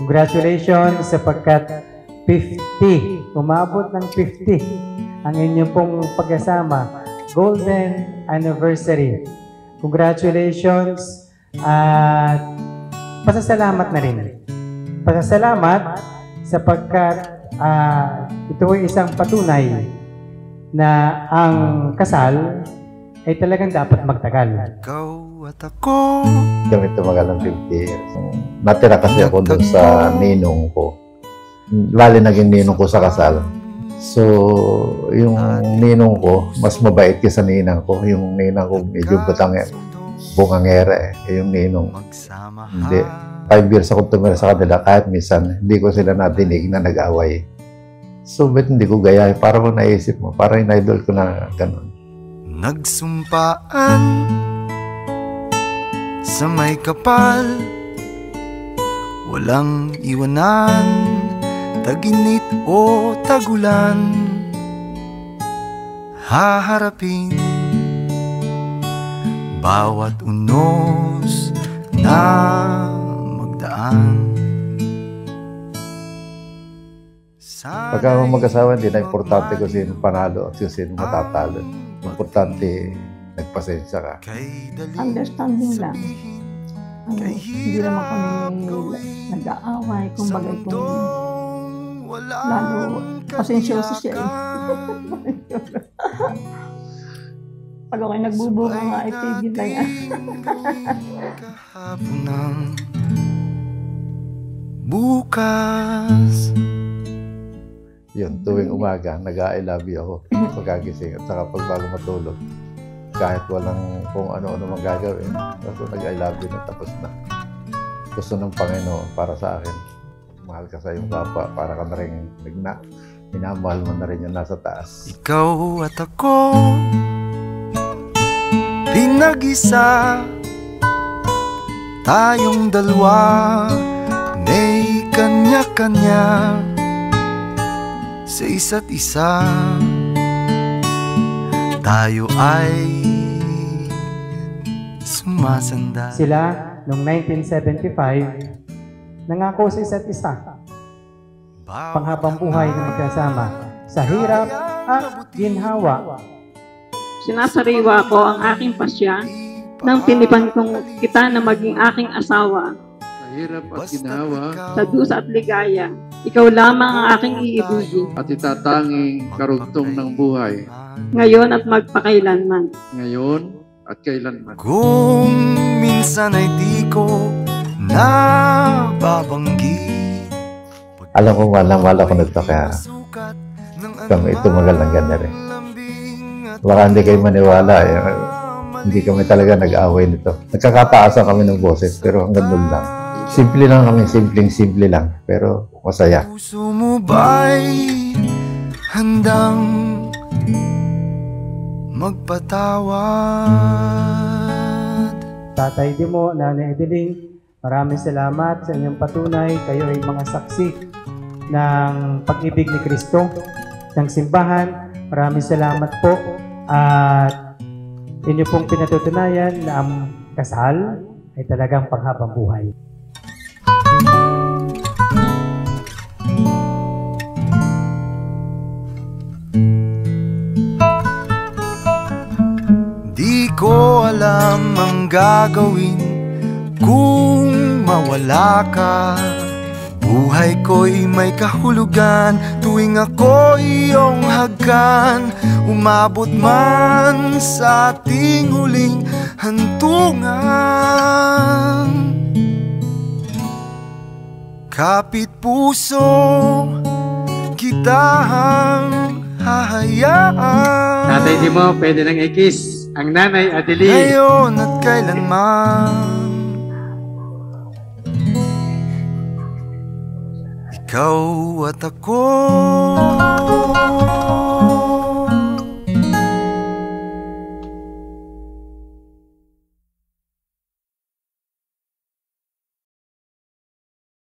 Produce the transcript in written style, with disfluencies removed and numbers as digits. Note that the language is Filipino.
Congratulations sapagkat 50, umabot ng 50 ang inyong pong pagkasama. Golden anniversary. Congratulations at pasasalamat na rin. Pasasalamat sapagkat ito ay isang patunay na ang kasal ay talagang dapat magtagal. Ikaw at ako. Kami tumagal ng 50 years. Natira kasi ako doon sa ninong ko. Lali naging ninong ko sa kasal. So, yung ninong ko, mas mabait kaysa ninang ko. Yung ninang ko medyo bungangera eh. Yung ninong, hindi. 5 years ako tumira sa kanila kahit minsan hindi ko sila nadinig na nag-away. So, ba't hindi ko gaya? Parang naisip mo, parang in-idol ko na gano'n. Nagsumpaan sa may kapal, walang iwanan, taginit o tagulan, haharapin bawat unos na magdaan. Pagka mag-asawa, hindi na importante kung sino panalo at kung sino matatalo. Importante, nagpasensya ka. Understanding lang. Hindi naman kami nag-aaway. Kung bagay kung lalo pasensyoso siya eh. Pag ako'y nagbubuka nga ay tigil lang yan. Bukas. Yun, tuwing umaga, nag-I love you ako pagkagising at saka pag bago matulog. Kahit walang kung ano-ano mang gagawin, basta nag-I love you na tapos na. Gusto ng Panginoon para sa akin. Mahal ka sa iyong papa, para ka na rin minamahal mo na rin yung nasa taas. Ikaw at ako, pinag-isa, tayong dalawa, may kanya-kanya sa isa't isa. Tayo ay sumasandal. Sila, noong 1975, nangako sa isa't isa. Panghabang buhay na magkasama sa hirap at ginhawa. Sinasariwa ko ang aking pasya nang tinipan kong kita na maging aking asawa. Sa hirap at ginawa, Sa dusa at ligaya, ikaw lamang ang aking iibigin. at itatanging karugtong ng buhay, Ngayon at magpakailanman. ngayon at kailanman. Kung minsan ay di ko nababanggit, Alam ko, mahal ako nito kaya kami tumagal ng ganyan rin. Baka hindi kayo maniwala eh. Hindi kami talaga nag-away nito. Nagkakataasan kami ng boses pero hanggang doon lang. Simple lang kami, simple lang. Pero masaya. puso mo ba'y handang magpatawad? Tatay Dimo, Nanay Edeling, maraming salamat sa inyong patunay. Kayo ay mga saksi ng pag-ibig ni Kristo, ng simbahan. Maraming salamat po. At inyo pong pinatutunayan na ang kasal ay talagang panghabang buhay. Di ko alam ang gagawin kung mawala ka. Buhay ko'y may kahulugan tuwing ako'y iyong hagkan. Umabot man sa ating huling hantungan, kapit puso kitang hahayaan. Tatay Dimo, pwede nang i-kiss ang Nanay Adeline. Ngayon at kailanman, ikaw at ako.